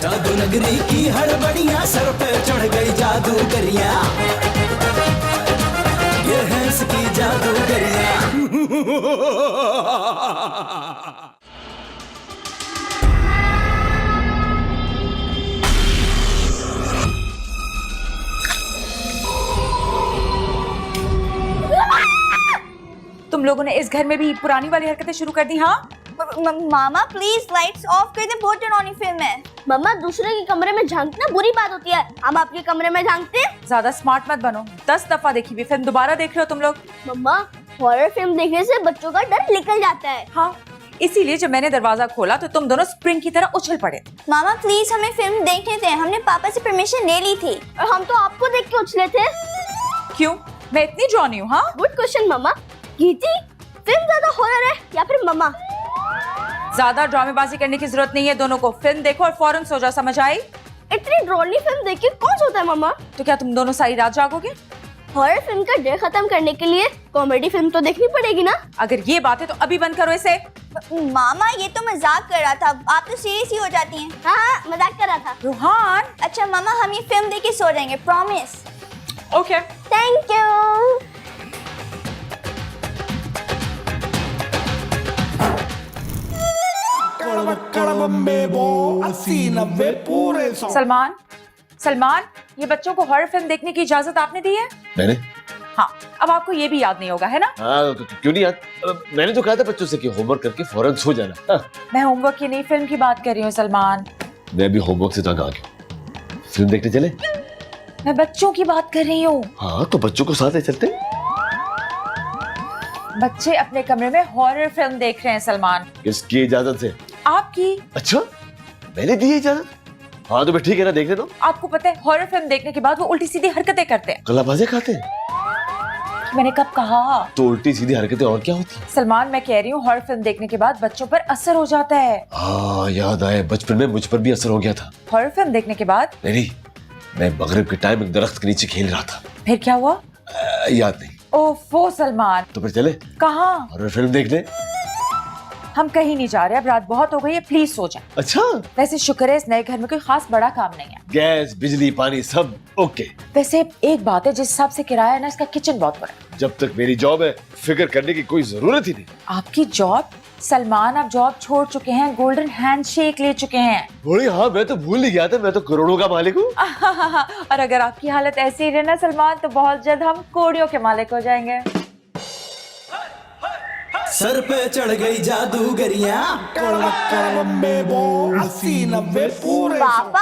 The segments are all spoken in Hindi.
जादू नगरी की हड़बड़ियां, सर पे चढ़ गई जादूगरियां, ये है इसकी जादूगरियां। तुम लोगों ने इस घर में भी पुरानी वाली हरकतें शुरू कर दी। हाँ मामा प्लीज लाइट्स ऑफ कर दे, बहुत डरावनी फिल्म है। मम्मा दूसरे के कमरे में झांकना बुरी बात होती है, हम आपके कमरे में झांकते हैं। ज्यादा स्मार्ट मत बनो, 10 दफा देखी हुई फिल्म दोबारा देख रहे हो तुम लोग। मम्मा हॉरर फिल्म देखने से बच्चों का डर निकल जाता है। हाँ इसीलिए जब मैंने दरवाजा खोला तो तुम दोनों स्प्रिंग की तरह उछल पड़े। मामा प्लीज हमें फिल्म देखने थे, हमने पापा से परमिशन ले ली थी और हम तो आपको देख के उछले थे। क्यों, मैं इतनी जॉनी हूँ? हाँ गुड क्वेश्चन मम्मा। गीती फिल्म ज्यादा हॉरर है या फिर मम्मा? ज्यादा ड्रामेबाजी करने की जरूरत नहीं है दोनों को, फिल्म देखो और फौरन सो जाओ, समझ आई? इतनी ड्रोली फिल्म देख के कौन सोता है मम्मा? तो क्या तुम दोनों सारी रात जागोगे? हॉरर फिल्म का डर खत्म करने के लिए कॉमेडी फिल्म तो देखनी पड़ेगी ना। अगर ये बात है तो अभी बंद करो इसे। मामा ये तो मजाक कर रहा था, आप तो सीरियस ही हो जाती हैं। हाँ मजाक कर रहा था। रूहान अच्छा मामा हम ये फिल्म देख के सो जाएंगे, promise. Okay thank you. Salman, Salman ये बच्चों को हॉरर फिल्म देखने की इजाजत आपने दी है? मैंने? हाँ अब आपको ये भी याद नहीं होगा है ना? हाँ तो क्यों नहीं याद? मैंने तो कहा था बच्चों से कि होमवर्क करके फौरन सो जाना। हाँ। मैं होमवर्क की नहीं फिल्म की बात कर रही हूँ सलमान। मैं भी होमवर्क से तंग आ गया, फिल्म देखने चले? मैं बच्चों की बात कर रही हूँ। हाँ तो बच्चों को साथ ले चलते। बच्चे अपने कमरे में हॉरर फिल्म देख रहे हैं सलमान। किसकी इजाजत से? आपकी। अच्छा मैंने दी इजाजत? हाँ तो ठीक है ना, देखने दो। आपको पता है हॉरर फिल्म देखने के बाद वो उल्टी सीधी हरकतें करते हैं। गलाबाजे खाते हैं? मैंने कब कहा? तो उल्टी सीधी हरकतें और क्या होती है? सलमान मैं कह रही हूँ हॉरर फिल्म देखने के बाद बच्चों पर असर हो जाता है। हाँ याद आया, बचपन में मुझ पर भी असर हो गया था। हॉरर फिल्म देखने के बाद? नहीं, मैं मगरिब के टाइम एक दरख्त के नीचे खेल रहा था। फिर क्या हुआ? याद नहीं। ओफो सलमान। तो फिर चले? कहाँ? हॉरर फिल्म देखने। हम कहीं नहीं जा रहे, अब रात बहुत हो गई है, प्लीज सो जाए। अच्छा वैसे शुक्र है इस नए घर में कोई खास बड़ा काम नहीं है। गैस बिजली पानी सब ओके। वैसे एक बात है, जिस हिसाब से किराया है ना, इसका किचन बहुत बड़ा है। जब तक मेरी जॉब है फिक्र करने की कोई जरूरत ही नहीं। आपकी जॉब? सलमान आप जॉब छोड़ चुके हैं, गोल्डन हैंडशेक ले चुके हैं। बड़ी हाँ मैं तो भूल ही गया था, मैं तो करोड़ों का मालिक हूँ। और अगर आपकी हालत ऐसी ही रहे ना सलमान, तो बहुत जल्द हम कोड़ियों के मालिक हो जाएंगे। सर पे चढ़ गई जादूगरियां, पापा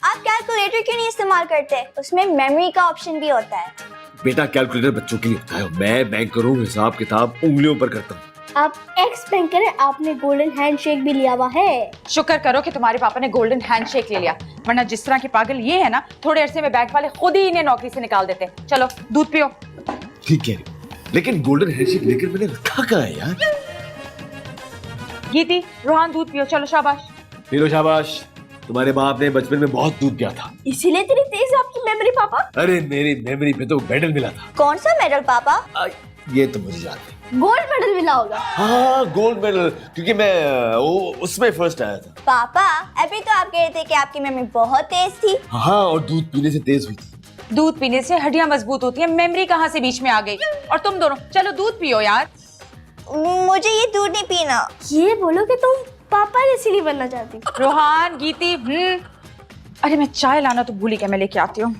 आप कैलकुलेटर क्यों नहीं इस्तेमाल करते? उसमें मेमोरी का ऑप्शन भी होता है। बेटा कैलकुलेटर बच्चों के लिए होता है, मैं बैंकर हूँ, हिसाब किताब उंगलियों पर करता हूँ। आप एक्स बैंकर है, आपने गोल्डन हैंडशेक भी लिया हुआ है। शुक्र करो कि तुम्हारे पापा ने गोल्डन हैंडशेक ले लिया, वरना जिस तरह के पागल ये है ना, थोड़े अरसे में बैंक वाले खुद ही इन्हें नौकरी से निकाल देते। चलो दूध पियो। ठीक है लेकिन गोल्डन हैंडशेक लेकर मैंने रखा कहाँ है यार? गीती रूहान दूध पियो, चलो शाबाश। पी लो शाबाश। तुम्हारे बाप ने बचपन में बहुत दूध पिया था, इसीलिए इतनी तेज आपकी मेमोरी पापा। अरे मेरी मेमोरी पे तो मेडल मिला था। कौन सा मेडल पापा? ये तो मुझे याद नहीं। गोल्ड मेडल मिला होगा। हाँ गोल्ड मेडल, क्योंकि मैं उसमें फर्स्ट आया था। पापा अभी तो आप कह रहे थे कि आपकी मेमोरी बहुत तेज थी। हाँ और दूध पीने से तेज हुई थी। दूध पीने से हड्डियां मजबूत होती हैं, मेमोरी कहाँ से बीच में आ गई? और तुम दोनों चलो दूध पियो यार। मुझे ये दूध नहीं पीना। ये बोलो कि तुम पापा जैसी नहीं बनना चाहती। रोहान गीती अरे मैं चाय लाना तो भूल ही गया, मैं लेके आती हूँ।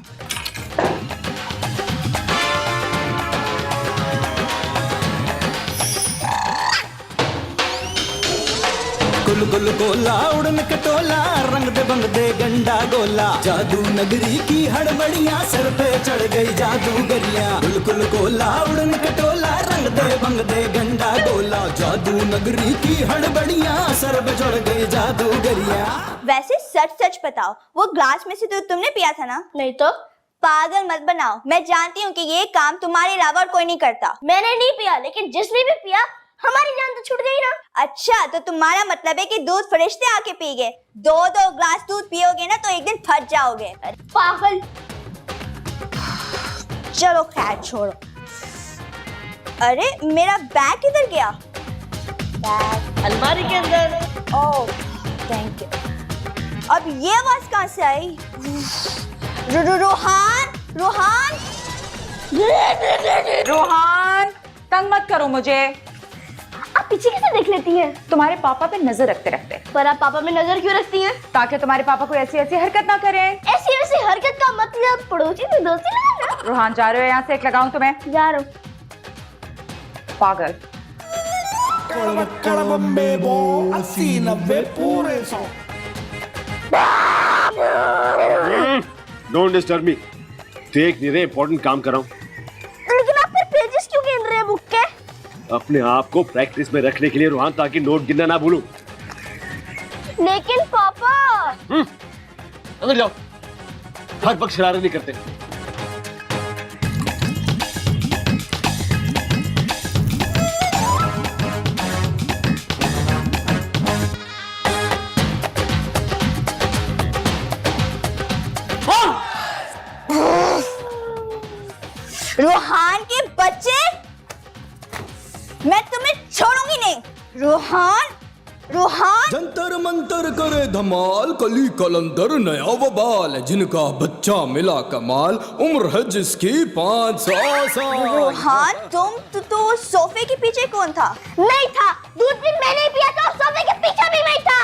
गुल गुल गोला उड़न कटोला, रंग दे बंग दे गंडा गोला, जादू नगरी की हड़बड़ियां, सर पे चढ़ गई जादूगरियां। गुल गुल गोला उड़न कटोला, रंग दे बंग दे गंडा गोला, जादू नगरी की हड़बड़ियां, सर पे चढ़ गई जादूगरियां। वैसे सच सच बताओ, वो ग्लास में से दूध तुमने पिया था ना? नहीं तो। पागल मत बनाओ, मैं जानती हूँ कि ये काम तुम्हारे अलावा और कोई नहीं करता। मैंने नहीं पिया, लेकिन जिसने भी पिया हमारी जान तो छूट गई ना। अच्छा तो तुम्हारा मतलब है कि दूध फरिश्ते आके पी गए? दो ग्लास दूध पियोगे ना तो एक दिन फट जाओगे। पागल। चलो खैर छोड़ो। अरे मेरा बैग किधर गया? बैग अलमारी के अंदर। Oh thank you. अब ये आवाज कहाँ से आई? रोहान, रोहान, रोहान, तंग मत करो मुझे। आप पीछे कैसे देख लेती हैं? तुम्हारे पापा पे नजर रखते रखते। पर आप पापा में नजर क्यों रखती हैं? ताकि तुम्हारे पापा को ऐसी ऐसी हरकत ना करें। ऐसी वैसी हरकत का मतलब पड़ोसी में दोस्ती लगाना। रोहान, जा रहे हो यहाँ से? एक लगाऊं तुम्हें? जा रहा हूँ। पागल। Don't disturb me. देख नहीं रहे, इंपॉर्टेंट काम कर रहा हूँ। लेकिन आप फिर पेजेस क्यों गिन रहे हैं बुक के? अपने आप को प्रैक्टिस में रखने के लिए रोहान, ताकि नोट गिनना ना भूलूं। लेकिन पापा। अंदर जाओ, हर वक्त शरारत नहीं करते। रोहान के बच्चे, मैं तुम्हें छोड़ूंगी नहीं। रोहान, रोहान। जंतर मंतर करे धमाल, कली कलंदर नया वबाल, जिनका बच्चा मिला कमाल, उम्र है जिसकी 500 साल। रोहान, तुम तो सोफे के पीछे कौन था? नहीं था, दूध भी मैंने ही पिया था और सोफे के पीछे भी मैं था।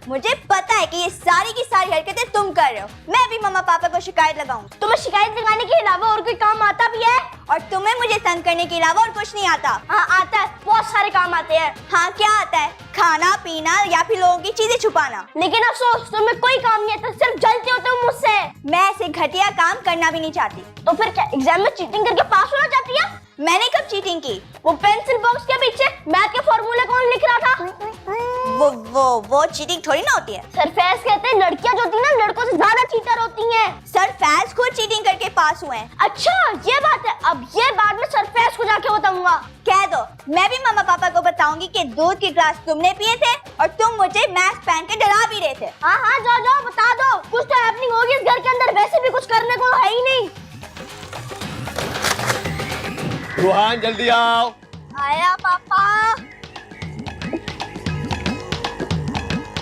मुझे पता है कि ये सारी की सारी हरकतें तुम कर रहे हो। मैं भी मम्मा पापा को शिकायत लगाऊं। तुम्हें शिकायत लगाने के अलावा और कोई काम आता भी है? और तुम्हें मुझे तंग करने के अलावा और कुछ नहीं आता? हाँ आता है, बहुत सारे काम आते हैं। हाँ क्या आता है? खाना पीना या फिर लोगों की चीजें छुपाना। लेकिन अफसोस तुम्हें कोई काम नहीं आता, सिर्फ जलते हो तुम मुझसे। मैं ऐसे घटिया काम करना भी नहीं चाहती। तो फिर क्या एग्जाम में चीटिंग करके पास होना चाहती है? मैंने कब चीटिंग की? वो पेंसिल बॉक्स के पीछे मैथ के फॉर्मूले कौन लिख रहा था? वो चीटिंग थोड़ी ना होती है। सरफैज कहते हैं लड़कियां जो होती हैं ना, लड़कों से ज्यादा चीटर होती हैं। सरफैज खुद चीटिंग करके पास हुए हैं। अच्छा ये बात है, अब ये बात मैं सरफैज को जाके बताऊंगा। कह दो, मैं भी मम्मा पापा को बताऊंगी कि दूध की ग्लास तुमने पिए थे और तुम मुझे मास्क पहन के डरा भी रहे थे। हाँ हाँ जाओ जाओ बता दो, कुछ तो हैपनिंग होगी इस घर के अंदर। वैसे भी कुछ करने को है ही नहीं। रोहान जल्दी आओ। आया पापा।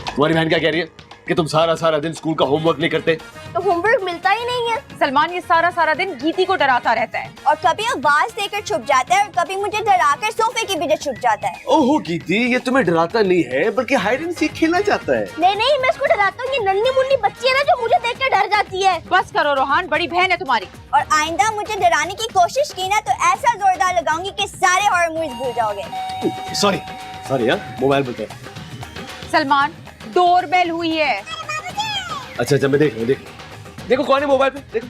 तुम्हारी बहन क्या कह रही है कि तुम सारा दिन स्कूल का होमवर्क नहीं करते? तो होमवर्क मिलता ही नहीं है। सलमान ये सारा दिन गीती को डराता रहता है और कभी आवाज देकर छुप जाता है और कभी मुझे डराकर सोफे के पीछे छुप जाता है। ओहो गीती, ये तुम्हें डराता नहीं है बल्कि हाइड एंड सीक खेलना चाहता है। नहीं मैं इसको डराता हूँ। ये नन्ही मुन्नी बच्ची है ना जो मुझे देख कर डर जाती है। बस करो रोहान, बड़ी बहन है तुम्हारी। और आइंदा मुझे डराने की कोशिश की ना तो ऐसा जोरदार लगाऊंगी कि सारे हॉरर मूवीज भूल जाओगे। सॉरी यार, मोबाइल बता। सलमान, डोरबेल हुई है। अच्छा मैं देखो कौन है मोबाइल पे, देखो।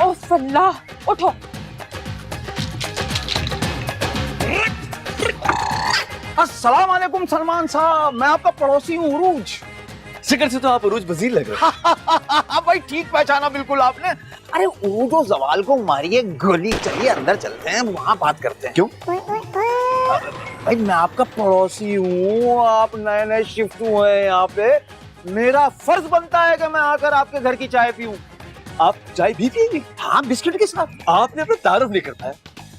ओह अल्लाह, उठो। अस्सलाम वालेकुम सलमान साहब, मैं आपका पड़ोसी हूँ उरूज। शिकर से तो आप उरूज वजीर लग रहे हो। भाई ठीक पहचाना बिल्कुल आपने। अरे उरूज और जवाल को मारिए गोली, चलिए अंदर चलते हैं, वहाँ बात करते हैं। क्यों? भाई मैं आपका पड़ोसी हूँ, आप नए शिफ्ट हुए हैं यहाँ पे, मेरा फर्ज बनता है कि मैं आकर आपके घर की चाय पीऊं। आप चाय भी पिएंगे? हाँ बिस्किट के साथ। आपने अपना तारुफ नहीं कर पाया।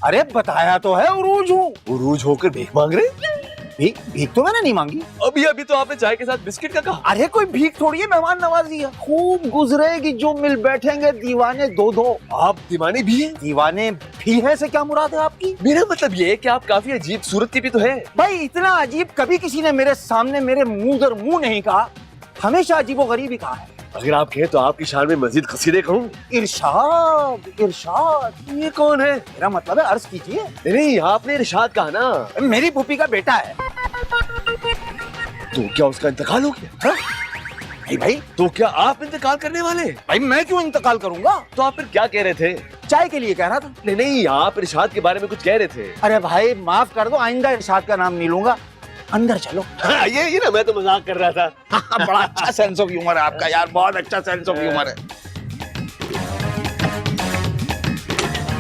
अरे बताया तो है उरूज हूँ। उरूज होकर भीख मांग रहे? भीख तो मैंने नहीं मांगी। अभी तो आपने चाय के साथ बिस्किट का कहा। अरे कोई भीख थोड़ी है, मेहमान नवाजी है। खूब गुजरेगी जो मिल बैठेंगे दीवाने दो। आप दीवाने भी हैं? दीवाने भी है से क्या मुराद है आपकी? मेरा मतलब ये है कि आप काफी अजीब सूरत की भी तो है। भाई इतना अजीब कभी किसी ने मेरे सामने मेरे मुंह दर मुंह नहीं कहा, हमेशा अजीबो गरीब ही कहा है। अगर आप कहें तो आपकी शान में मजीद कसीदे कहूँ। इरशाद इरशाद। ये कौन है? मेरा मतलब है अर्ज कीजिए। नहीं, आपने इरशाद कहा ना। मेरी फूफी का बेटा है। तो क्या उसका इंतकाल हो गया? नहीं भाई। तो क्या आप इंतकाल करने वाले? भाई मैं क्यों इंतकाल करूंगा? तो आप फिर क्या कह रहे थे? चाय के लिए कह रहा था। नहीं, आप इरशाद के बारे में कुछ कह रहे थे। अरे भाई माफ कर दो, आइंदा इरशाद का नाम नहीं लूंगा। अंदर चलो। हाँ, ये ना, मैं तो मजाक कर रहा था। बड़ा अच्छा सेंस ऑफ ह्यूमर है आपका यार, बहुत अच्छा सेंस ऑफ ह्यूमर है।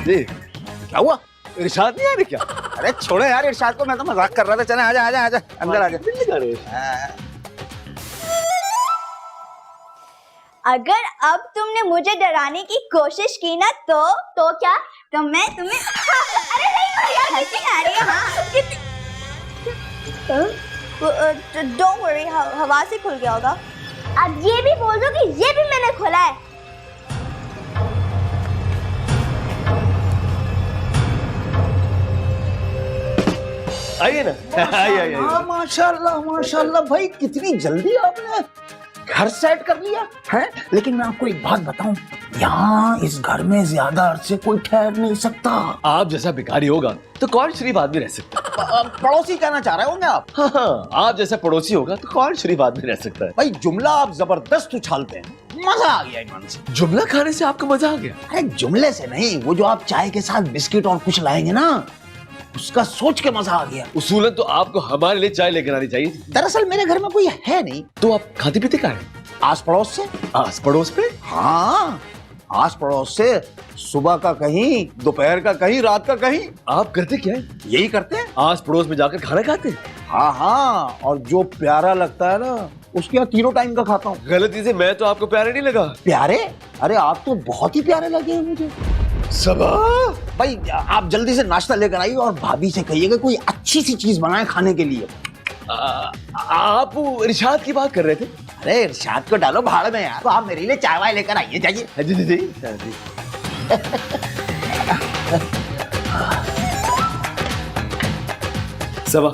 क्या हुआ? इरशाद नहीं आ रहे क्या? अरे छोड़ो यार इरशाद को, मैं तो मजाक कर रहा था। चले आजा अंदर आजा। अगर अब तुमने मुझे डराने की कोशिश की ना तो क्या? तो मैं तुम्हें अरे नहीं यार, हंसी आ रही है। हाँ डोंट वरी, हवा से खुल गया होगा। अब ये भी बोल दो कि ये भी मैंने खोला है। आइए ना, आइए। माशाल्लाह माशाल्लाह भाई, कितनी जल्दी आपने घर सेट कर लिया है। लेकिन मैं आपको एक बात बताऊं, यहाँ इस घर में ज्यादा अरसे कोई ठहर नहीं सकता। आप जैसा भिखारी होगा तो कौन शरीफ आदमी रह सकता है? पड़ोसी कहना चाह रहे होंगे आप? हाँ, आप जैसा पड़ोसी होगा तो कौन शरीफ आदमी रह सकता है? भाई जुमला आप जबरदस्त उछालते हैं, मजा आ गया ईमान से। जुमला खाने से आपको मजा आ गया? अरे जुमले से नहीं, वो जो आप चाय के साथ बिस्किट और कुछ लाएंगे ना, उसका सोच के मजा आ गया। उसूलन तो आपको हमारे लिए चाय लेकर आनी चाहिए। दरअसल मेरे घर में कोई है नहीं। तो आप खाते पीते कहाँ हैं? आस पड़ोस से। आस पड़ोस पे? हाँ, आस पड़ोस से, सुबह का कहीं, दोपहर का कहीं, रात का कहीं। आप करते क्या है? यही करते हैं। आस पड़ोस में जाकर खाना खाते हैं? हाँ हाँ, और जो प्यारा लगता है ना, उसके यहाँ तीनों टाइम का खाता हूँ। गलती से मैं तो आपको प्यारे नहीं लगा। प्यारे? अरे आप तो बहुत ही प्यारे लगे हैं मुझे। सबा भाई आप जल्दी से नाश्ता लेकर आइए और भाभी से कहिएगा कोई अच्छी सी चीज बनाए खाने के लिए। आप इरशाद की बात कर रहे थे? अरे इरशाद को डालो भाड़ में यार, तो आप मेरे लिए चाय वाय लेकर आइए, जाइए। जी जी जी। सबा,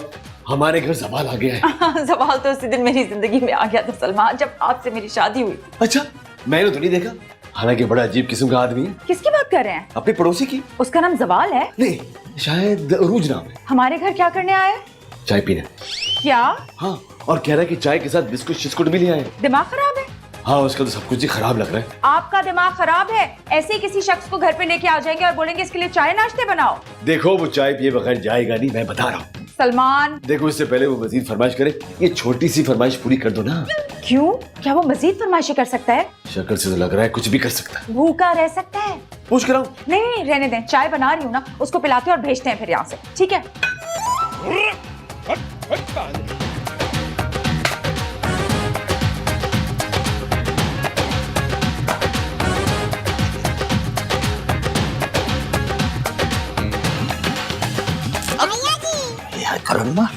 हमारे घर सवाल आ गया है। सवाल तो उसी दिन मेरी जिंदगी में आ गया था सलमान, जब आपसे मेरी शादी हुई। अच्छा, मैंने तो नहीं देखा। हालांकि बड़ा अजीब किस्म का आदमी है। किसकी बात कर रहे हैं? अपने पड़ोसी की। उसका नाम जवाल है? नहीं, शायद अरूज नाम है। हमारे घर क्या करने आया? चाय पीने। क्या? हाँ, और कह रहा है कि चाय के साथ बिस्कुट शिस्कुट भी ले आए। दिमाग खराब है? हाँ, उसका तो सब कुछ ही खराब लग रहा है। आपका दिमाग खराब है? ऐसे ही किसी शख्स को घर पे लेके आ जाएंगे और बोलेंगे इसके लिए चाय नाश्ते बनाओ। देखो, वो चाय पिए बगैर जाएगा नहीं, मैं बता रहा हूँ। सलमान, देखो, इससे पहले वो मजीद फरमाइश करे, ये छोटी सी फरमाइश पूरी कर दो ना। क्यों? क्या वो मजीद फरमाइशी कर सकता है? शक्ल से तो लग रहा है कुछ भी कर सकता है। भूखा रह सकता है? पूछ कर रहा नहीं, रहने दें, चाय बना रही हूँ ना, उसको पिलाते और भेजते हैं फिर यहाँ से, ठीक है? करूँगा।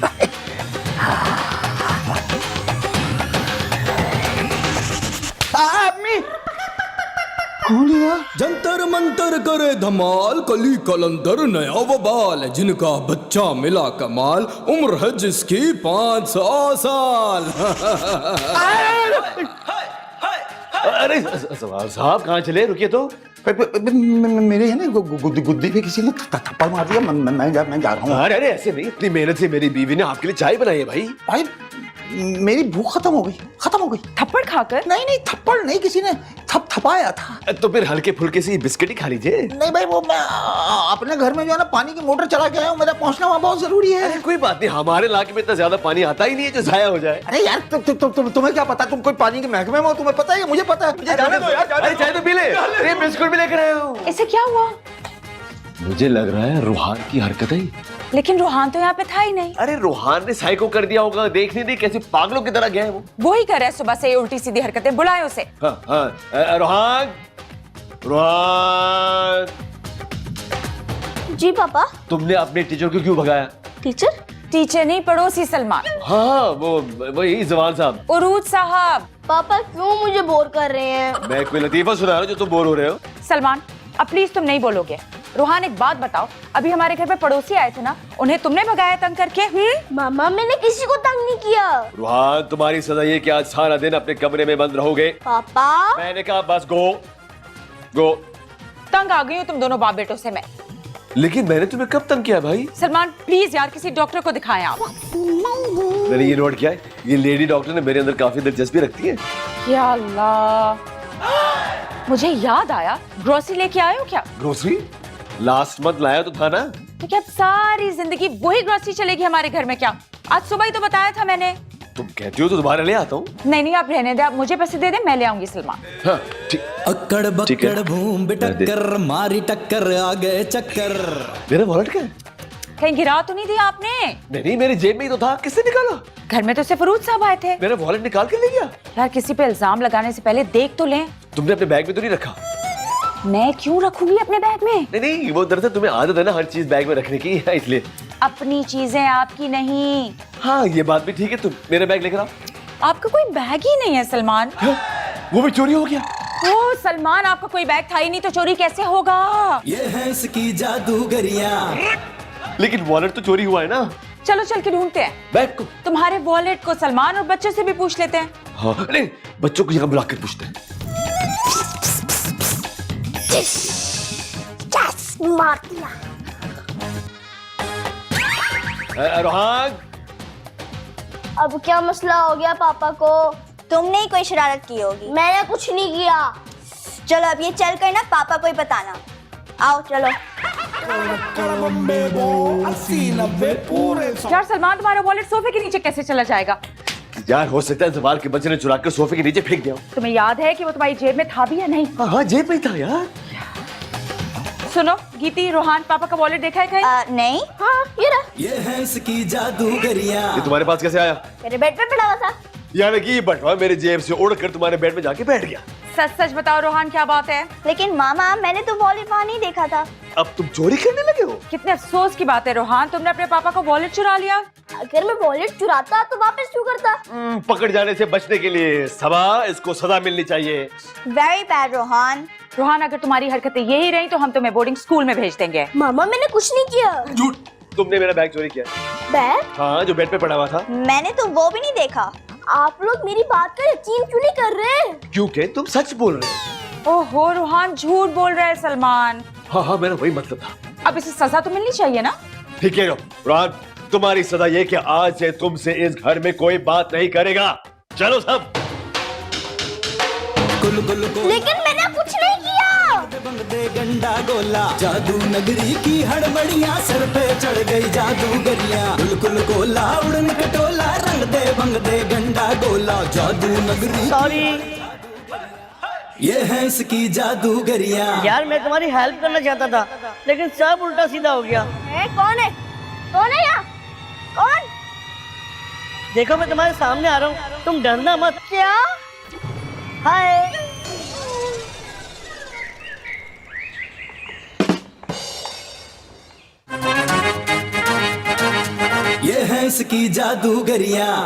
जंतर मंतर करे धमाल, कली कलंदर नया वबाल, जिनका बच्चा मिला कमाल, उम्र है जिसकी 500 साल। अरे साहब, कहाँ चले? रुकिए तो। मेरे है ना गुद्दी पे किसी ने थप्पड़ मार दिया, मैं जा रहा हूँ। अरे ऐसे नहीं, इतनी मेहनत से मेरी बीवी ने आपके लिए चाय बनाई है भाई। भाई मेरी भूख खत्म हो गई। थप्पड़ खाकर? नहीं, थप्पड़ नहीं, किसी ने थपाया था। तो फिर हल्के फुल्के से बिस्किट ही खा लीजिए। नहीं भाई, वो मैं अपने घर में जो है ना पानी की मोटर चला के आया हूँ, मेरा पहुंचना वहाँ बहुत जरूरी है। अरे कोई बात नहीं, हमारे इलाके में इतना ज्यादा पानी आता ही नहीं है जो जाया हो जाए। अरे यार तुम्हें क्या पता, तुम कोई पानी के महकमे में हो, तुम्हें पता है? मुझे पता है। मुझे जाने दो यार। अरे चाय तो पी ले। अरे बिस्कुट भी लेकर आया हूँ। इसे क्या हुआ? मुझे लग रहा है रूहान की हरकत है। लेकिन रूहान तो यहाँ पे था ही नहीं। अरे रूहान ने साइको कर दिया होगा, देख नहीं दी कैसे पागलों की तरह गया है वो ही कर रहा है सुबह से ये उल्टी सीधी हरकतें, बुलाए उसे। हाँ, रूहान। जी पापा। तुमने अपने टीचर को क्यों भगाया? टीचर? टीचर नहीं, पड़ोसी सलमान। हाँ, वो यही जवान साहब, उरूज साहब। पापा क्यों मुझे बोर कर रहे हैं? मैं कोई लतीफा सुना रहा हूँ जो तुम बोर हो रहे हो। सलमान, अब प्लीज तुम नहीं बोलोगे। रूहान, एक बात बताओ, अभी हमारे घर पे पड़ोसी आए थे ना, उन्हें तुमने भगाया तंग करके? मामा, मैंने किसी को तंग नहीं किया। रूहान, तुम्हारी सजा ये कि आज सारा दिन अपने कमरे में बंद रहोगे। पापा, मैंने कहा बस गो। तंग आ गई हूँ तुम दोनों बाप बेटों से मैं। लेकिन मैंने तुम्हें कब तंग किया भाई? सलमान प्लीज यार, किसी डॉक्टर को दिखाएं आप। मैंने ये नोट किया है, ये लेडी डॉक्टर ने मेरे अंदर काफी दिलचस्पी रखती है। या अल्लाह, मुझे याद आया, ग्रोसरी लेके आए हो क्या? ग्रोसरी? लास्ट मंथ लाया तो था ना। तो क्या अब सारी जिंदगी वही ग्रोसरी चलेगी हमारे घर में क्या? आज सुबह ही तो बताया था मैंने। तुम कहती हो तो दोबारा ले आता हूँ। नहीं, आप रहने दे, आप मुझे पैसे दे दे, मैं ले आऊंगी सलमान। हाँ, ठीक। अक्कड़ बक्कड़ भूम बिटक्कर, मारी टक्कर आ गए चक्कर। मेरा वॉलेट क्या है? कहीं गिरा तो नहीं दिया आपने? नहीं, मेरी जेब में ही तो था, किसने निकाला? घर में तो सिर्फ फरूज साहब आए थे। मेरा वॉलेट निकाल के ले गया। यार किसी पे इल्जाम लगाने से पहले देख तो लें। तुमने अपने बैग में तो नहीं रखा? मैं क्यों रखूंगी अपने बैग में? नहीं, वो दरअसल तुम्हें आदत है ना हर चीज बैग में रखने की, इसलिए। अपनी चीजें आपकी नहीं। हाँ, ये बात भी ठीक है, तुम मेरा बैग लेकर आओ। आपका कोई बैग ही नहीं है सलमान। वो भी चोरी हो गया। ओ सलमान, आपका कोई बैग था ही नहीं तो चोरी कैसे होगा? ये है इसकी जादूगरियां। लेकिन वॉलेट तो चोरी हुआ है ना। चलो चल के ढूंढते हैं बैग को। तुम्हारे वॉलेट को सलमान, और बच्चों से भी पूछ लेते हैं। हाँ नहीं, बच्चों को यहाँ बुला कर पूछते हैं। मार दिया। रोहान, अब क्या मसला हो गया पापा को? तुमने ही कोई शरारत की होगी। मैंने कुछ नहीं किया। चलो अब ये चल कर ना पापा को ही बताना। आओ चलो। यार सलमान, तुम्हारा वॉलेट सोफे के नीचे कैसे चला जाएगा? यार हो सकता है जवाल के बच्चे ने चुरा कर सोफे के नीचे फेंक दिया। तुम्हें याद है कि वो तुम्हारी जेब में था भी या नहीं? हाँ जेब में था यार। सुनो गीती, रोहान, पापा का वॉलेट देखा है कहीं? नहीं। हाँ ये रहा। ये है इसकी जादूगरियां। ये तुम्हारे पास कैसे आया? मेरे बेड पे पड़ा हुआ था। यानी कि ये बटवा मेरे जेब से उड़कर तुम्हारे बेड में जाके बैठ गया। सच सच बताओ रोहान, क्या बात है? लेकिन मामा मैंने तो वॉलेट वहाँ नहीं देखा था। अब तुम चोरी करने लगे हो? कितने अफसोस की बात है रोहान, तुमने अपने पापा का वॉलेट चुरा लिया। अगर मैं वॉलेट चुराता तो वापस क्यों करता? पकड़ जाने से बचने के लिए सबा इसको सजा मिलनी चाहिए। Very bad Rohan. रोहान, अगर तुम्हारी हरकतें यही रही तो हम तुम्हें बोर्डिंग स्कूल में भेज देंगे। मामा मैंने कुछ नहीं किया। झूठ, तुमने मेरा बैग चोरी किया। बैग? हाँ, जो बेड पे पड़ा हुआ था। मैंने तो वो भी नहीं देखा। आप लोग मेरी बात का यकीन क्यों नहीं कर रहे? क्योंकि तुम सच बोल रहे हो। ओहो रोहान, झूठ बोल रहा है सलमान। हाँ मेरा वही मतलब था। अब इसे सजा तो मिलनी चाहिए ना? ठीक है रोहान, तुम्हारी सजा ये कि आज से तुमसे इस घर में कोई बात नहीं करेगा। चलो सब। गुल गुल गोला, लेकिन मैंने कुछ नहीं किया। बंग दे गंडा गोला, जादू नगरी की हड़बड़ियां, सर पे चढ़ गई जादूगरियां। गुल गुल गोला उड़न कटोला, रंग दे बंग दे गंडा गोला, जादू नगरी। सॉरी ये है इसकी जादूगरियां। यार, मैं तुम्हारी हेल्प करना चाहता था लेकिन सब उल्टा सीधा हो गया। कौन है? कौन है यहाँ? कौन? देखो मैं तुम्हारे सामने आ रहा हूँ, तुम डरना मत। क्या? हाय। ये है इसकी जादूगरियां।